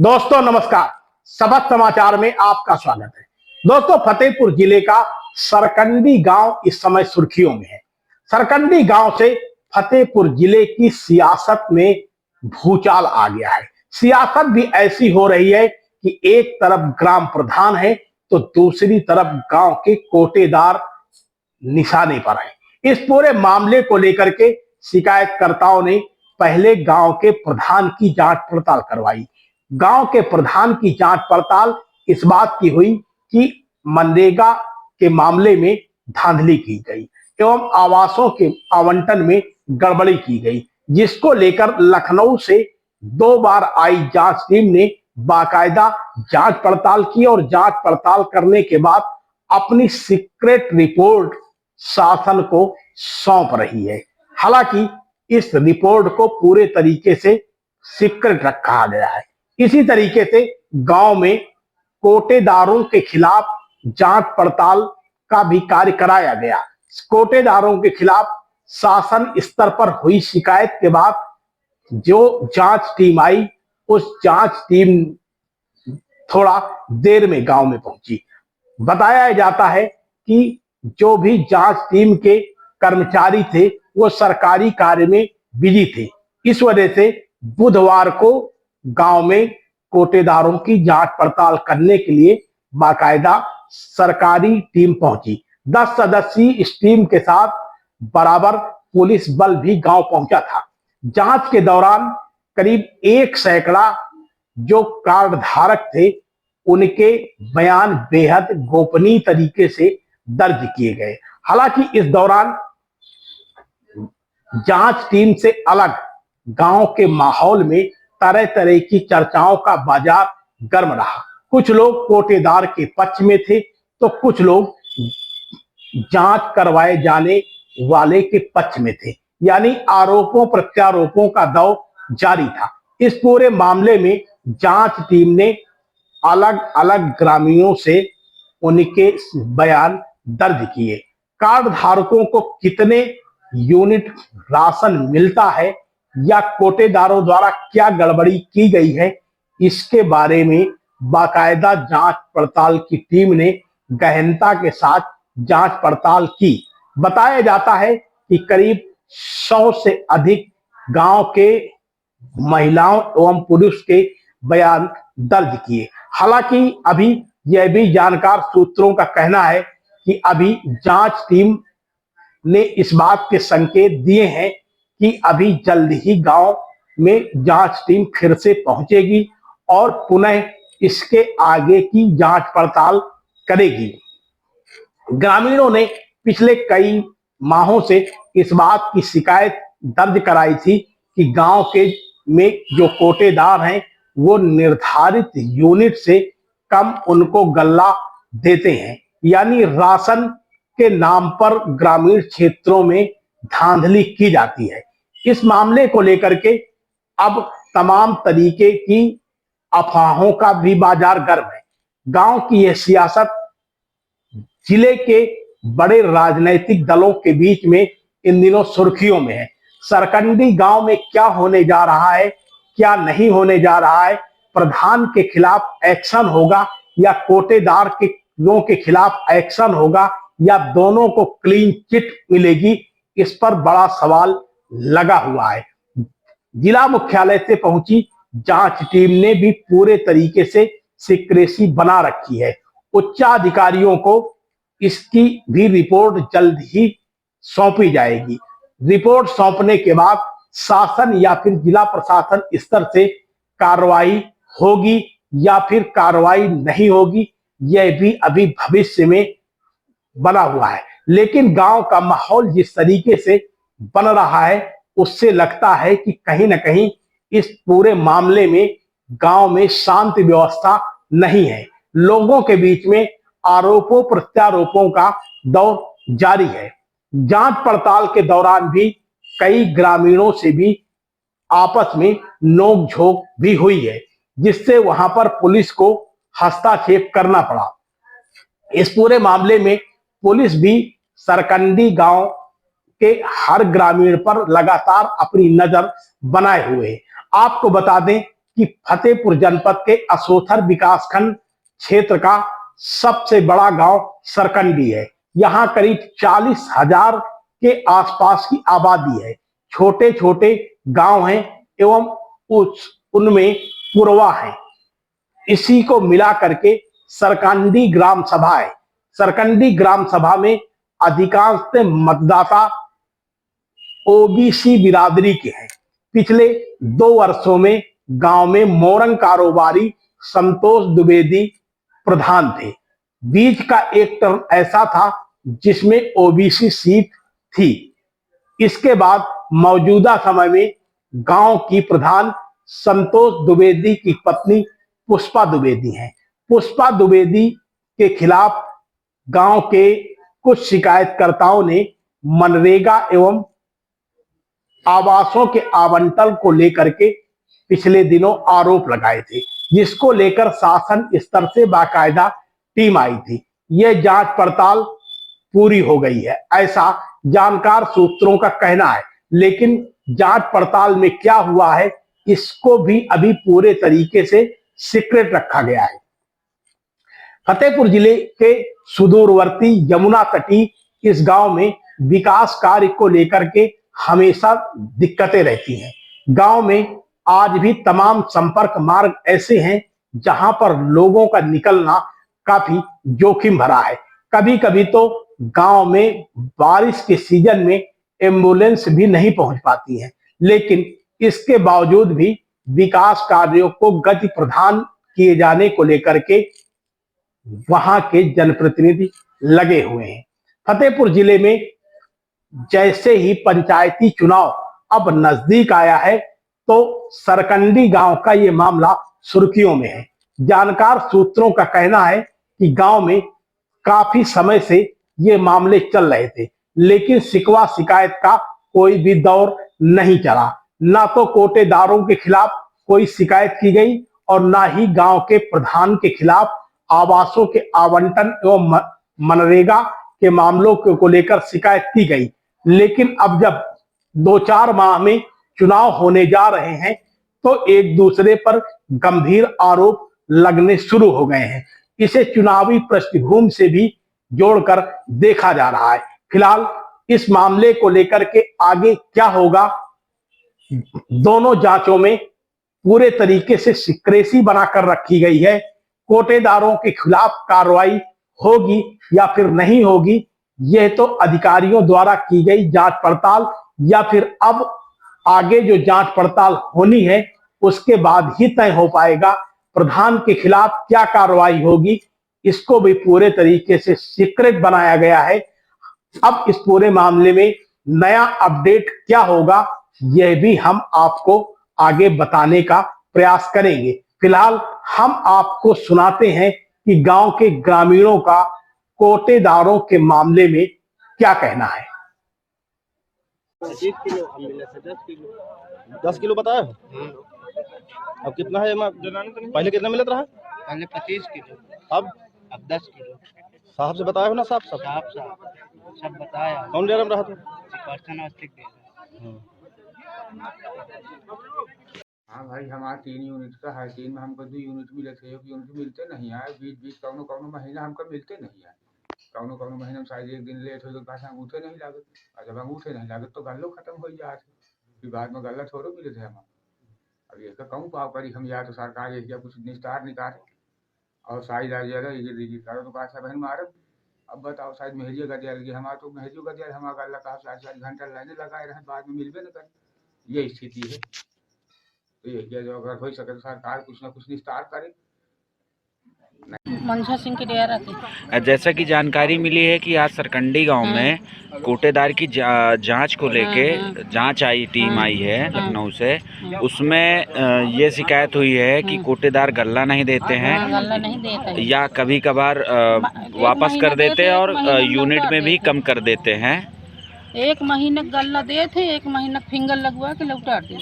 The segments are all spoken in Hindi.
दोस्तों नमस्कार। सबक समाचार में आपका स्वागत है। दोस्तों, फतेहपुर जिले का सरकंडी गांव इस समय सुर्खियों में है। सरकंडी गांव से फतेहपुर जिले की सियासत में भूचाल आ गया है। सियासत भी ऐसी हो रही है कि एक तरफ ग्राम प्रधान है तो दूसरी तरफ गांव के कोटेदार निशाने पर है। इस पूरे मामले को लेकर के शिकायतकर्ताओं ने पहले गांव के प्रधान की जांच पड़ताल करवाई। गांव के प्रधान की जांच पड़ताल इस बात की हुई कि मनरेगा के मामले में धांधली की गई एवं आवासों के आवंटन में गड़बड़ी की गई, जिसको लेकर लखनऊ से 2 बार आई जांच टीम ने बाकायदा जांच पड़ताल की और जांच पड़ताल करने के बाद अपनी सीक्रेट रिपोर्ट शासन को सौंप रही है। हालांकि इस रिपोर्ट को पूरे तरीके से सीक्रेट रखा गया है। इसी तरीके से गांव में कोटेदारों के खिलाफ जांच पड़ताल का भी कार्य कराया गया। कोटेदारों के खिलाफ शासन स्तर पर हुई शिकायत के बाद जो जांच टीम आई, उस जांच टीम थोड़ा देर में गांव में पहुंची। बताया जाता है कि जो भी जांच टीम के कर्मचारी थे वो सरकारी कार्य में बिजी थे। इस वजह से बुधवार को गांव में कोटेदारों की जांच पड़ताल करने के लिए बाकायदा सरकारी टीम पहुंची। 10 सदस्यीय इस टीम के साथ बराबर पुलिस बल भी गांव पहुंचा था। जांच के दौरान करीब 1 सैकड़ा जो कार्ड धारक थे उनके बयान बेहद गोपनीय तरीके से दर्ज किए गए। हालांकि इस दौरान जांच टीम से अलग गांव के माहौल में तरह तरह की चर्चाओं का बाजार गर्म रहा। कुछ लोग कोटेदार के पक्ष में थे तो कुछ लोग जांच करवाए जाने वाले के पक्ष में थे, यानी आरोपों प्रत्यारोपों का दौर जारी था। इस पूरे मामले में जांच टीम ने अलग अलग ग्रामीणों से उनके बयान दर्ज किए। कार्ड धारकों को कितने यूनिट राशन मिलता है या कोटेदारों द्वारा क्या गड़बड़ी की गई है, इसके बारे में बाकायदा जांच पड़ताल की टीम ने गहनता के साथ जांच पड़ताल की। बताया जाता है कि करीब 100 से अधिक गांव के महिलाओं एवं पुरुष के बयान दर्ज किए। हालांकि अभी यह भी जानकार सूत्रों का कहना है कि अभी जांच टीम ने इस बात के संकेत दिए हैं कि अभी जल्द ही गांव में जांच टीम फिर से पहुंचेगी और पुनः इसके आगे की जांच पड़ताल करेगी। ग्रामीणों ने पिछले कई माहों से इस बात की शिकायत दर्ज कराई थी कि गांव के में जो कोटेदार हैं वो निर्धारित यूनिट से कम उनको गल्ला देते हैं, यानी राशन के नाम पर ग्रामीण क्षेत्रों में धांधली की जाती है। इस मामले को लेकर के अब तमाम तरीके की अफवाहों का भी बाजार गर्म है। गांव की यह सियासत जिले के बड़े राजनीतिक दलों के बीच में इन दिनों सुर्खियों में है। सरकंडी गांव में क्या होने जा रहा है, क्या नहीं होने जा रहा है, प्रधान के खिलाफ एक्शन होगा या कोटेदार के लोगों के खिलाफ एक्शन होगा या दोनों को क्लीन चिट मिलेगी, इस पर बड़ा सवाल लगा हुआ है। जिला मुख्यालय से पहुंची जांच टीम ने भी पूरे तरीके से सीक्रेसी बना रखी है। उच्चाधिकारियों को इसकी भी रिपोर्ट जल्द ही सौंपी जाएगी। रिपोर्ट सौंपने के बाद शासन या फिर जिला प्रशासन स्तर से कार्रवाई होगी या फिर कार्रवाई नहीं होगी, यह भी अभी भविष्य में बना हुआ है। लेकिन गांव का माहौल जिस तरीके से बन रहा है उससे लगता है कि कहीं ना कहीं इस पूरे मामले में गांव में शांति व्यवस्था नहीं है। लोगों के बीच में आरोपों प्रत्यारोपों का दौर जारी है। जांच पड़ताल के दौरान भी कई ग्रामीणों से भी आपस में नोकझोंक भी हुई है, जिससे वहां पर पुलिस को हस्तक्षेप करना पड़ा। इस पूरे मामले में पुलिस भी सरकंडी गांव के हर ग्रामीण पर लगातार अपनी नजर बनाए हुए है। आपको बता दें कि फतेहपुर जनपद के असोथर विकासखंड क्षेत्र का सबसे बड़ा गांव सरकंडी है। यहाँ करीब 40,000 के आसपास की आबादी है। छोटे छोटे गांव हैं एवं उनमें पुरवा है। इसी को मिला करके सरकंडी ग्राम सभा है। सरकंडी ग्राम सभा में अधिकांश मतदाता ओबीसी बिरादरी के हैं। पिछले 2 वर्षों में गांव में मोरंग कारोबारी संतोष द्विवेदी प्रधान थे। बीच का एक टर्म ऐसा था जिसमें ओबीसी सीट थी। इसके बाद मौजूदा समय में गांव की प्रधान संतोष द्विवेदी की पत्नी पुष्पा द्विवेदी हैं। पुष्पा द्विवेदी के खिलाफ गांव के कुछ शिकायतकर्ताओं ने मनरेगा एवं आवासों के आवंटन को लेकर के पिछले दिनों आरोप लगाए थे, जिसको लेकर शासन स्तर से बाकायदा टीम आई थी। यह जांच पड़ताल पूरी हो गई है, ऐसा जानकार सूत्रों का कहना है। लेकिन जांच पड़ताल में क्या हुआ है, इसको भी अभी पूरे तरीके से सीक्रेट रखा गया है। फतेहपुर जिले के सुदूरवर्ती यमुना तटी इस गांव में विकास कार्य को लेकर के हमेशा दिक्कतें रहती हैं। गांव में आज भी तमाम संपर्क मार्ग ऐसे हैं जहां पर लोगों का निकलना काफी जोखिम भरा है। कभी कभी तो गांव में बारिश के सीजन में एम्बुलेंस भी नहीं पहुंच पाती है। लेकिन इसके बावजूद भी विकास कार्यों को गति प्रदान किए जाने को लेकर के वहां के जनप्रतिनिधि लगे हुए हैं। फतेहपुर जिले में जैसे ही पंचायती चुनाव अब नजदीक आया है तो सरकंडी गांव का ये मामला सुर्खियों में है। जानकार सूत्रों का कहना है कि गांव में काफी समय से ये मामले चल रहे थे, लेकिन शिकवा शिकायत का कोई भी दौर नहीं चला। ना तो कोटेदारों के खिलाफ कोई शिकायत की गई और ना ही गांव के प्रधान के खिलाफ आवासों के आवंटन एवं मनरेगा के मामलों को लेकर शिकायत की गई। लेकिन अब जब 2-4 माह में चुनाव होने जा रहे हैं तो एक दूसरे पर गंभीर आरोप लगने शुरू हो गए हैं। इसे चुनावी पृष्ठभूमि से भी जोड़कर देखा जा रहा है। फिलहाल इस मामले को लेकर के आगे क्या होगा, दोनों जांचों में पूरे तरीके से सिक्रेसी बनाकर रखी गई है। कोटेदारों के खिलाफ कार्रवाई होगी या फिर नहीं होगी, यह तो अधिकारियों द्वारा की गई जांच पड़ताल या फिर अब आगे जो जांच पड़ताल होनी है उसके बाद ही तय हो पाएगा। प्रधान के खिलाफ क्या कार्रवाई होगी, इसको भी पूरे तरीके से सीक्रेट बनाया गया है। अब इस पूरे मामले में नया अपडेट क्या होगा, यह भी हम आपको आगे बताने का प्रयास करेंगे। फिलहाल हम आपको सुनाते हैं कि गांव के ग्रामीणों का कोटेदारों के मामले में क्या कहना है। 10 किलो हम मिले थे, 10 किलो 10 किलो बताया। अब कितना है? पहले कितना मिलता रहा? पहले 25 किलो, अब 10 किलो। साहब से बताया हो ना? साहब सब बताया। कौन ले रहा था? पर्सन अस्तिक दे रहा। हाँ भाई, हमारा 3 यूनिट का है। 3 में हमको 2 यूनिट मिले थे, 1 यूनिट मिलते नहीं है। बीच कौनो महीना हमको मिलते नहीं है। कौनो महीना में शायद 1 दिन लेट हो तो कहा अंगूठे नहीं लागत, और जब अंगूठे नहीं लागत तो गल्लो खत्म हो जाए। फिर बाद में गल्ला थोड़ो मिले थे हम। अब ये कहूँ पाव करी हम, या तो सरकार ये कुछ निस्तार निकाले और शायद आ जाएगा ये करो तो कहा बहन मारब। अब बताओ, शायद मेहरिया गदिया लगी हमारा, तो मेहरियो गदिया हमारा गल्ला कहा 4-4 घंटा लाइने लगाए रहे, बाद में मिलबे न करे। ये स्थिति है। तो ये जो अगर हो सके तो सरकार कुछ ना कुछ निस्तार करे। मनसा सिंह के डेरा थे। जैसा कि जानकारी मिली है कि आज सरकंडी गांव में कोटेदार की जांच को लेके जांच आई, टीम आई है लखनऊ से। उसमें ये शिकायत हुई है कि कोटेदार गल्ला नहीं देते हैं, गल्ला नहीं देते या कभी कभार वापस कर देते हैं और यूनिट में भी कम कर देते हैं। 1 महीने गल्ला दे थे, 1 महीना फिंगर लगवा के लौटा दे।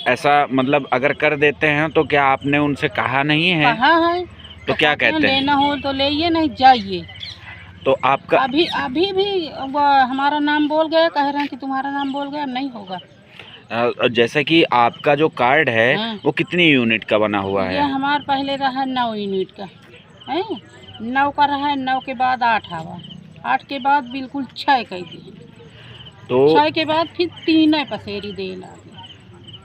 ऐसा मतलब अगर कर देते हैं तो क्या आपने उनसे कहा नहीं है? कहा है तो क्या कहते हैं? लेना हो तो लेइए, नहीं जाइए। तो आपका अभी भी वो हमारा नाम बोल गया, कह रहे हैं कि तुम्हारा नाम बोल गया, नहीं होगा। जैसे कि आपका जो कार्ड है हाँ। वो कितनी यूनिट का बना हुआ ये है? हमार पहले रहा 9 यूनिट का है, 9 का रहा, 9 के बाद 8 आवा, 8 के बाद बिल्कुल 6 कर दिए, तो 6 के बाद फिर 3 पसेरी दे लागे।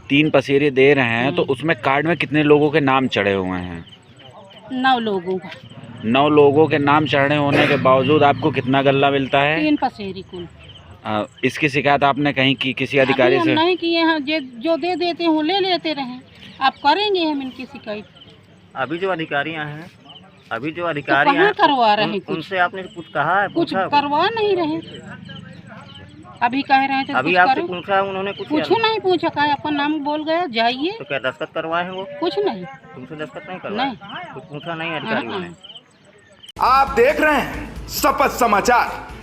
3 पसेरे दे रहे हैं, तो उसमें कार्ड में कितने लोगों के नाम चढ़े हुए हैं? 9 लोगों का 9 लोगों के नाम चढ़े होने के बावजूद आपको कितना गल्ला मिलता है? 3 पसेरी कुल। इसकी शिकायत आपने कहीं की किसी अधिकारी अभी से? हम नहीं किए हैं, जो दे देते हैं वो ले लेते रहे। आप करेंगे हम इनकी शिकायत? अभी जो अधिकारियां हैं, अभी जो तो अधिकारी कहाँ हैं करवा रहे हैं? कुछ उनसे आपने कुछ कहा है? कुछ पूछा? करवा नहीं रहे, अभी कह रहे थे अभी कुछ आपसे करो। पूछा है उन्होंने कुछ? कुछ नहीं पूछा, कहा आपका नाम बोल गया जाइए, तो क्या दस्तखत करवाए हैं वो? कुछ नहीं। तुमसे दस्तखत नहीं करवाए? नहीं। कुछ पूछा नहीं अधिकारियों ने? हाँ। आप देख रहे हैं शपथ समाचार।